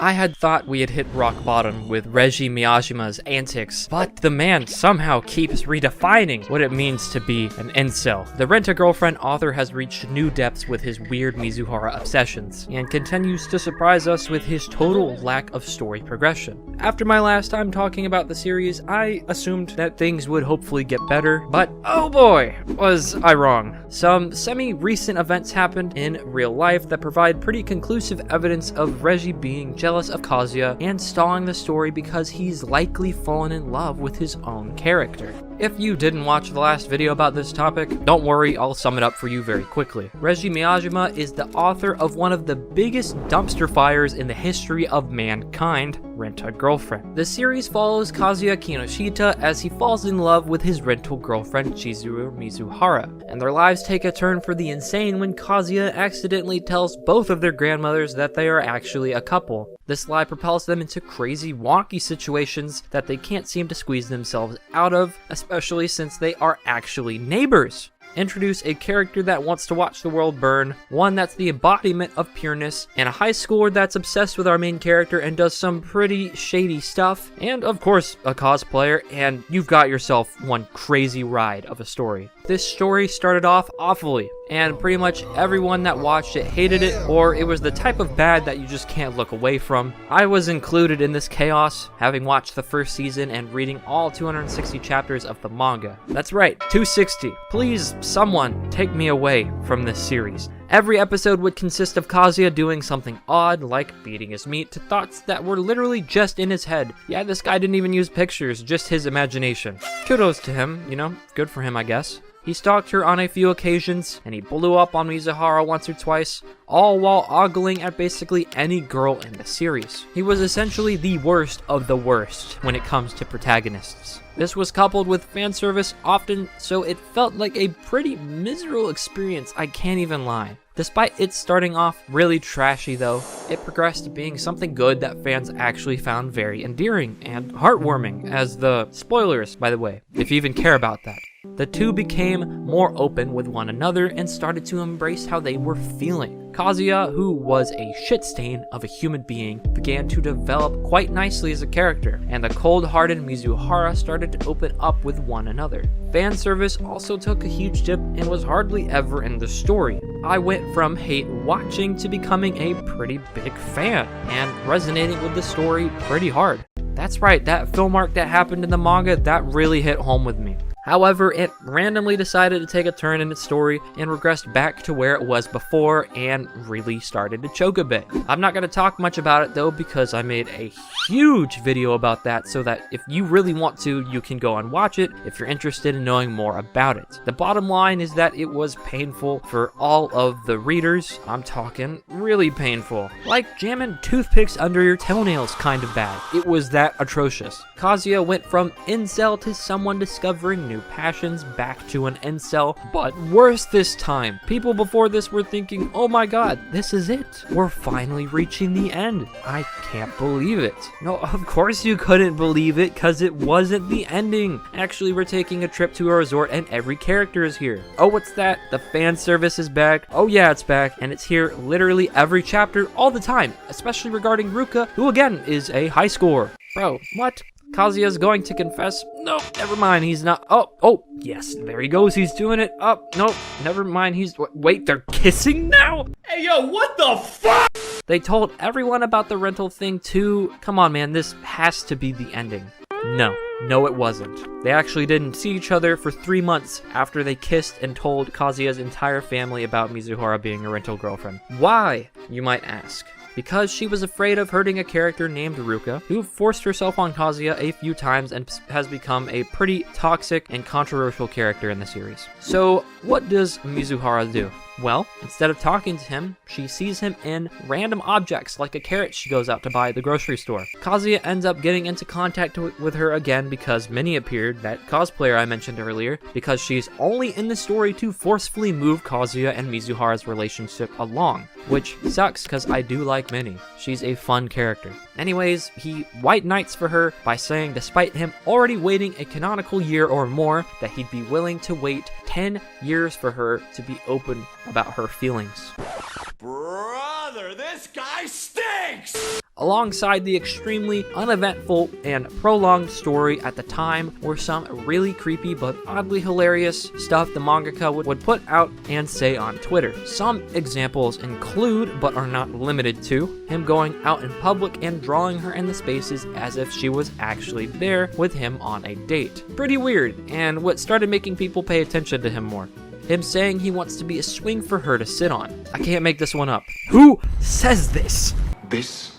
I had thought we had hit rock bottom with Reiji Miyajima's antics, but the man somehow keeps redefining what it means to be an incel. The Rent-A-Girlfriend author has reached new depths with his weird Mizuhara obsessions, and continues to surprise us with his total lack of story progression. After my last time talking about the series, I assumed that things would hopefully get better, but oh boy, was I wrong. Some semi-recent events happened in real life that provide pretty conclusive evidence of Reiji being jealous of Kazuya and stalling the story because he's likely fallen in love with his own character. If you didn't watch the last video about this topic, don't worry, I'll sum it up for you very quickly. Reiji Miyajima is the author of one of the biggest dumpster fires in the history of mankind, Rent-A-Girlfriend. The series follows Kazuya Kinoshita as he falls in love with his rental girlfriend Chizuru Mizuhara, and their lives take a turn for the insane when Kazuya accidentally tells both of their grandmothers that they are actually a couple. This lie propels them into crazy, wonky situations that they can't seem to squeeze themselves out of, especially since they are actually neighbors. Introduce a character that wants to watch the world burn, one that's the embodiment of pureness, and a high schooler that's obsessed with our main character and does some pretty shady stuff, and of course a cosplayer, and you've got yourself one crazy ride of a story. This story started off awfully, and pretty much everyone that watched it hated it, or it was the type of bad that you just can't look away from. I was included in this chaos, having watched the first season and reading all 260 chapters of the manga. That's right, 260. Please, someone, take me away from this series. Every episode would consist of Kazuya doing something odd, like beating his meat, to thoughts that were literally just in his head. Yeah, this guy didn't even use pictures, just his imagination. Kudos to him, you know, good for him, I guess. He stalked her on a few occasions, and he blew up on Mizuhara once or twice, all while ogling at basically any girl in the series. He was essentially the worst of the worst when it comes to protagonists. This was coupled with fan service often, so it felt like a pretty miserable experience, I can't even lie. Despite it starting off really trashy though, it progressed to being something good that fans actually found very endearing and heartwarming, as the spoilers, by the way, if you even care about that. The two became more open with one another and started to embrace how they were feeling. Kazuya, who was a shit stain of a human being, began to develop quite nicely as a character, and the cold-hearted Mizuhara started to open up with one another. Fan service also took a huge dip and was hardly ever in the story. I went from hate watching to becoming a pretty big fan, and resonating with the story pretty hard. That's right, that film arc that happened in the manga, that really hit home with me. However, it randomly decided to take a turn in its story and regressed back to where it was before and really started to choke a bit. I'm not going to talk much about it though because I made a huge video about that, so that if you really want to, you can go and watch it if you're interested in knowing more about it. The bottom line is that it was painful for all of the readers. I'm talking really painful. Like jamming toothpicks under your toenails kind of bad. It was that atrocious. Kazuya went from incel to someone discovering new passions back to an incel, but worse this time. People before this were thinking, oh my god, this is it. We're finally reaching the end. I can't believe it. No, of course you couldn't believe it, cause it wasn't the ending. Actually, we're taking a trip to a resort and every character is here. Oh, what's that? The fan service is back. Oh yeah, it's back, and it's here literally every chapter all the time, especially regarding Ruka, who again is a high schooler. Bro, what? Kazuya's going to confess. No, never mind, he's not. Oh, yes, there he goes, he's doing it. Oh, no, never mind, wait, they're kissing now? Hey, yo, what the fuck? They told everyone about the rental thing too. Come on, man, this has to be the ending. No, it wasn't. They actually didn't see each other for 3 months after they kissed and told Kazuya's entire family about Mizuhara being a rental girlfriend. Why, you might ask? Because she was afraid of hurting a character named Ruka, who forced herself on Kazuya a few times and has become a pretty toxic and controversial character in the series. So, what does Mizuhara do? Well, instead of talking to him, she sees him in random objects like a carrot she goes out to buy at the grocery store. Kazuya ends up getting into contact with her again because Minnie appeared, that cosplayer I mentioned earlier, because she's only in the story to forcefully move Kazuya and Mizuhara's relationship along, which sucks because I do like Minnie. She's a fun character. Anyways, he white knights for her by saying despite him already waiting a canonical year or more, that he'd be willing to wait 10 years for her to be open about her feelings. Brother, this guy stinks! Alongside the extremely uneventful and prolonged story at the time were some really creepy but oddly hilarious stuff the mangaka would put out and say on Twitter. Some examples include, but are not limited to, him going out in public and drawing her in the spaces as if she was actually there with him on a date. Pretty weird, and what started making people pay attention to him more. Him saying he wants to be a swing for her to sit on. I can't make this one up. Who says this? This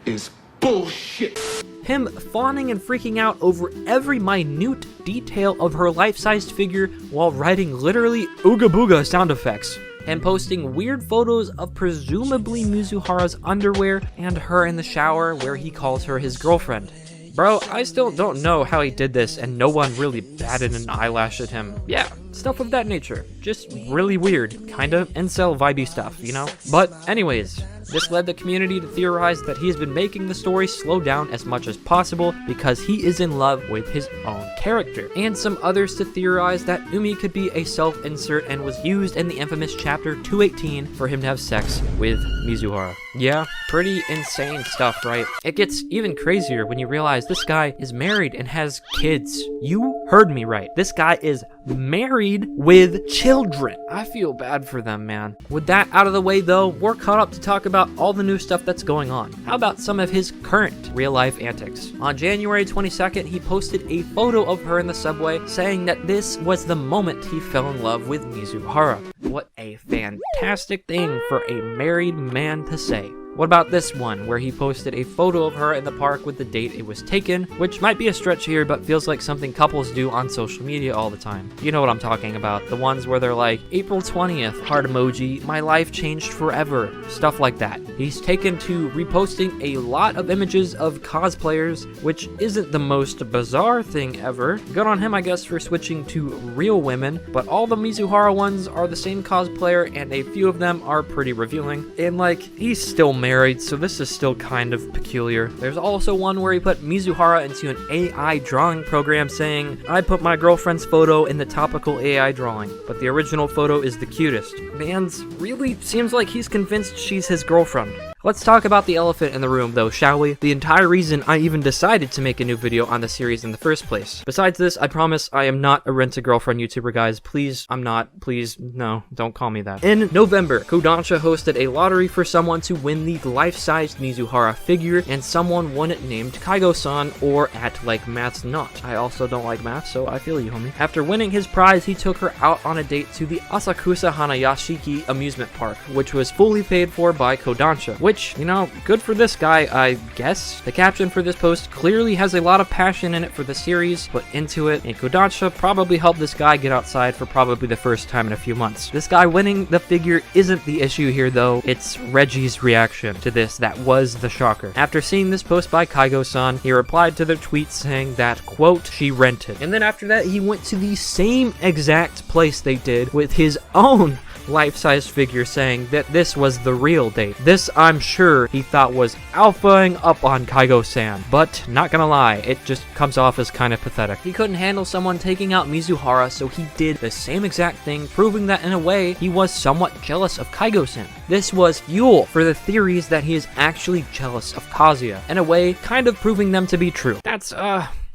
is bullshit. Him fawning and freaking out over every minute detail of her life-sized figure while writing literally ooga booga sound effects. Him posting weird photos of presumably Mizuhara's underwear and her in the shower where he calls her his girlfriend. Bro, I still don't know how he did this and no one really batted an eyelash at him. Yeah, stuff of that nature. Just really weird, kinda incel vibey stuff, you know? But anyways, this led the community to theorize that he's been making the story slow down as much as possible because he is in love with his own character. And some others to theorize that Umi could be a self-insert and was used in the infamous chapter 218 for him to have sex with Mizuhara. Yeah, pretty insane stuff, right? It gets even crazier when you realize this guy is married and has kids. You heard me right. This guy is married with children. I feel bad for them, man. With that out of the way though, we're caught up to talk about all the new stuff that's going on. How about some of his current real-life antics? On January 22nd, he posted a photo of her in the subway saying that this was the moment he fell in love with Mizuhara. What a fantastic thing for a married man to say. What about this one, where he posted a photo of her in the park with the date it was taken, which might be a stretch here, but feels like something couples do on social media all the time. You know what I'm talking about, the ones where they're like, April 20th, heart emoji, my life changed forever, stuff like that. He's taken to reposting a lot of images of cosplayers, which isn't the most bizarre thing ever. Good on him, I guess, for switching to real women, but all the Mizuhara ones are the same cosplayer, and a few of them are pretty revealing. And like, he's still married, so this is still kind of peculiar. There's also one where he put Mizuhara into an AI drawing program saying, I put my girlfriend's photo in the topical AI drawing, but the original photo is the cutest. Man's really seems like he's convinced she's his girlfriend. Let's talk about the elephant in the room though, shall we? The entire reason I even decided to make a new video on the series in the first place. Besides this, I promise I am not a rent-a-girlfriend YouTuber, guys. Please, I'm not. Please, no, don't call me that. In November, Kodansha hosted a lottery for someone to win the life-sized Mizuhara figure, and someone won it named Kaigo-san, or At Like Math's Not. I also don't like math, so I feel you, homie. After winning his prize, he took her out on a date to the Asakusa Hanayashiki amusement park, which was fully paid for by Kodansha, which, you know, good for this guy, I guess. The caption for this post clearly has a lot of passion in it for the series put into it, and Kodansha probably helped this guy get outside for probably the first time in a few months. This guy winning the figure isn't the issue here though, it's Reggie's reaction to this that was the shocker. After seeing this post by Kaigo-san, he replied to their tweet saying that, quote, she rented. And then after that, he went to the same exact place they did with his own life-size figure saying that this was the real date. This, I'm sure, he thought was alphaing up on Kaigo-san, but not gonna lie, it just comes off as kind of pathetic. He couldn't handle someone taking out Mizuhara, so he did the same exact thing, proving that in a way, he was somewhat jealous of Kaigo-san. This was fuel for the theories that he is actually jealous of Kazuya, in a way, kind of proving them to be true. That's,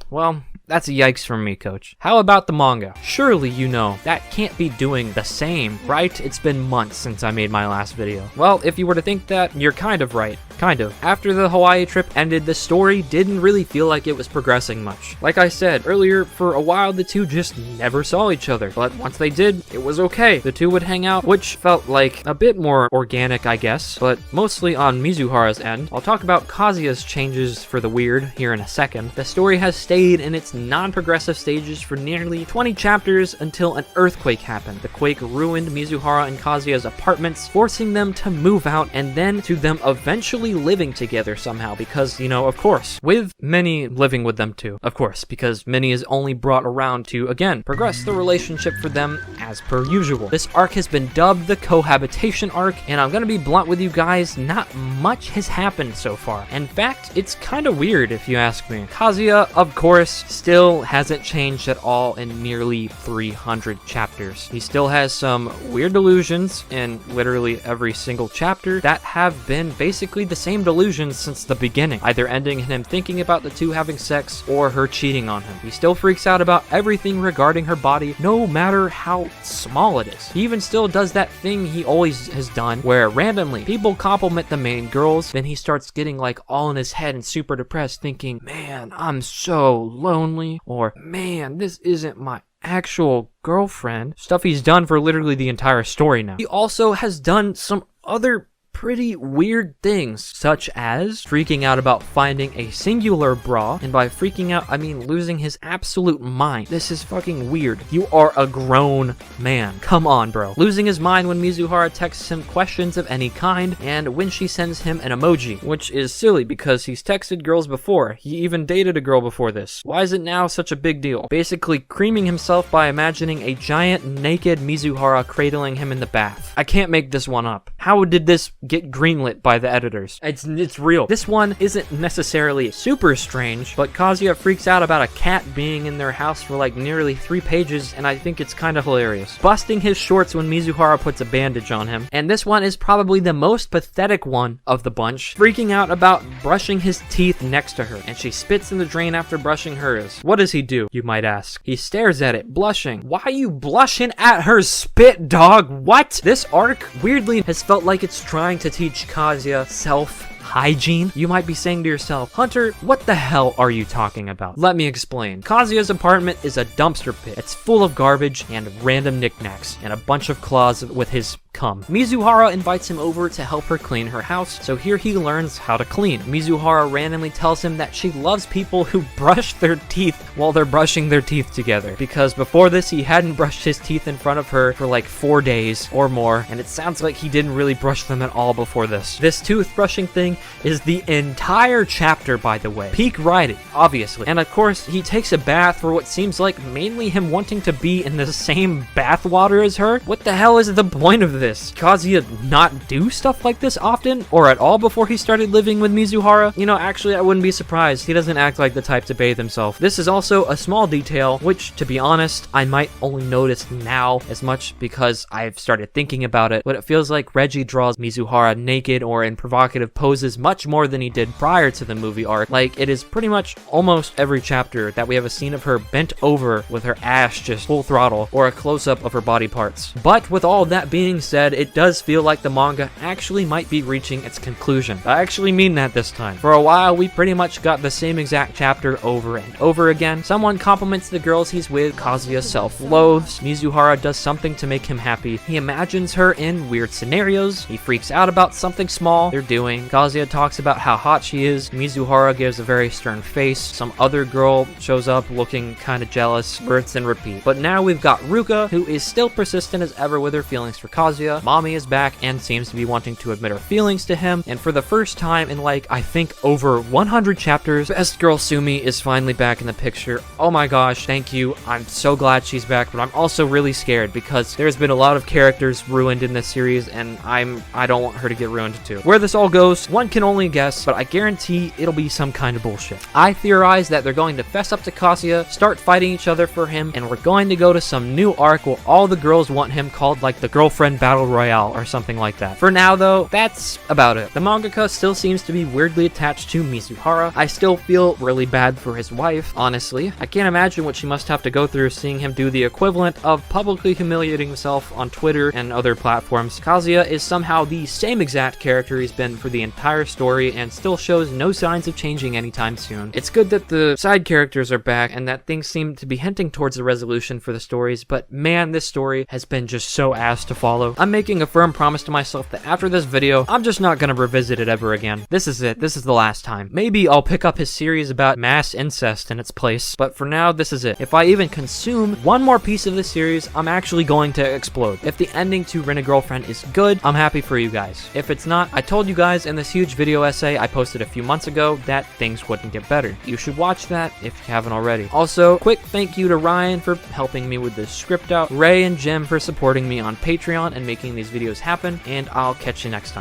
well, that's a yikes from me, coach. How about the manga? Surely you know that can't be doing the same, right? It's been months since I made my last video. Well, if you were to think that, you're kind of right. Kind of. After the Hawaii trip ended, the story didn't really feel like it was progressing much. Like I said earlier, for a while the two just never saw each other, but once they did, it was okay. The two would hang out, which felt like a bit more organic, I guess, but mostly on Mizuhara's end. I'll talk about Kazuya's changes for the weird here in a second. The story has stayed in its non-progressive stages for nearly 20 chapters until an earthquake happened. The quake ruined Mizuhara and Kazuya's apartments, forcing them to move out, and then to them eventually living together somehow because, you know, of course, with Minnie living with them too, of course, because Minnie is only brought around to, again, progress the relationship for them as per usual. This arc has been dubbed the cohabitation arc, and I'm gonna be blunt with you guys, not much has happened so far. In fact, it's kind of weird if you ask me. Kazuya, of course, still hasn't changed at all in nearly 300 chapters. He still has some weird delusions in literally every single chapter that have been basically the same delusions since the beginning, either ending in him thinking about the two having sex or her cheating on him. He still freaks out about everything regarding her body, no matter how small it is. He even still does that thing he always has done, where randomly people compliment the main girls, then he starts getting like all in his head and super depressed, thinking, man, I'm so lonely, or man, this isn't my actual girlfriend. Stuff he's done for literally the entire story now. He also has done some other pretty weird things, such as freaking out about finding a singular bra, and by freaking out, I mean losing his absolute mind. This is fucking weird. You are a grown man. Come on, bro. Losing his mind when Mizuhara texts him questions of any kind, and when she sends him an emoji, which is silly because he's texted girls before. He even dated a girl before this. Why is it now such a big deal? Basically creaming himself by imagining a giant naked Mizuhara cradling him in the bath. I can't make this one up. How did this get greenlit by the editors? It's real. This one isn't necessarily super strange, but Kazuya freaks out about a cat being in their house for like nearly 3 pages, and I think it's kind of hilarious. Busting his shorts when Mizuhara puts a bandage on him, and this one is probably the most pathetic one of the bunch, freaking out about brushing his teeth next to her, and she spits in the drain after brushing hers. What does he do, you might ask? He stares at it, blushing. Why you blushing at her spit, dog? What? This arc weirdly has felt like it's trying to teach Kazuya self-hygiene. You might be saying to yourself, Hunter, what the hell are you talking about? Let me explain. Kazuya's apartment is a dumpster pit. It's full of garbage and random knickknacks and a bunch of claws with his cum. Mizuhara invites him over to help her clean her house, so here he learns how to clean. Mizuhara randomly tells him that she loves people who brush their teeth while they're brushing their teeth together, because before this he hadn't brushed his teeth in front of her for like 4 days or more, and it sounds like he didn't really brush them at all before this. This toothbrushing thing is the entire chapter, by the way. Peak writing, obviously. And of course, he takes a bath for what seems like mainly him wanting to be in the same bath water as her. What the hell is the point of this? Kazuya not do stuff like this often or at all before he started living with Mizuhara? You know, actually, I wouldn't be surprised. He doesn't act like the type to bathe himself. This is also a small detail, which, to be honest, I might only notice now as much because I've started thinking about it, but it feels like Reggie draws Mizuhara naked or in provocative poses much more than he did prior to the movie arc. Like, it is pretty much almost every chapter that we have a scene of her bent over with her ass just full throttle or a close-up of her body parts. But with all that being said, it does feel like the manga actually might be reaching its conclusion. I actually mean that this time. For a while, we pretty much got the same exact chapter over and over again. Someone compliments the girls he's with, Kazuya self-loathes, Mizuhara does something to make him happy, he imagines her in weird scenarios, he freaks out about something small they're doing, Kazuya talks about how hot she is, Mizuhara gives a very stern face, some other girl shows up looking kinda jealous, rinse and repeat. But now we've got Ruka, who is still persistent as ever with her feelings for Kazuya. Mommy is back and seems to be wanting to admit her feelings to him, and for the first time in like, I think over 100 chapters, best girl Sumi is finally back in the picture. Oh my gosh, thank you. I'm so glad she's back, but I'm also really scared because there's been a lot of characters ruined in this series, and I don't want her to get ruined too. Where this all goes, one can only guess, but I guarantee it'll be some kind of bullshit. I theorize that they're going to fess up to Kazuya, start fighting each other for him, and we're going to go to some new arc where all the girls want him, called like the girlfriend battle royale or something like that. For now though, that's about it. The mangaka still seems to be weirdly attached to Mizuhara. I still feel really bad for his wife, honestly. I can't imagine what she must have to go through seeing him do the equivalent of publicly humiliating himself on Twitter and other platforms. Kazuya is somehow the same exact character he's been for the entire story and still shows no signs of changing anytime soon. It's good that the side characters are back and that things seem to be hinting towards a resolution for the stories, but man, this story has been just so ass to follow. I'm making a firm promise to myself that after this video, I'm just not gonna revisit it ever again. This is it. This is the last time. Maybe I'll pick up his series about mass incest in its place, but for now, this is it. If I even consume one more piece of this series, I'm actually going to explode. If the ending to Rent-A-Girlfriend is good, I'm happy for you guys. If it's not, I told you guys in this huge video essay I posted a few months ago that things wouldn't get better. You should watch that if you haven't already. Also, quick thank you to Ryan for helping me with this script out, Ray and Jim for supporting me on Patreon and making these videos happen, and I'll catch you next time.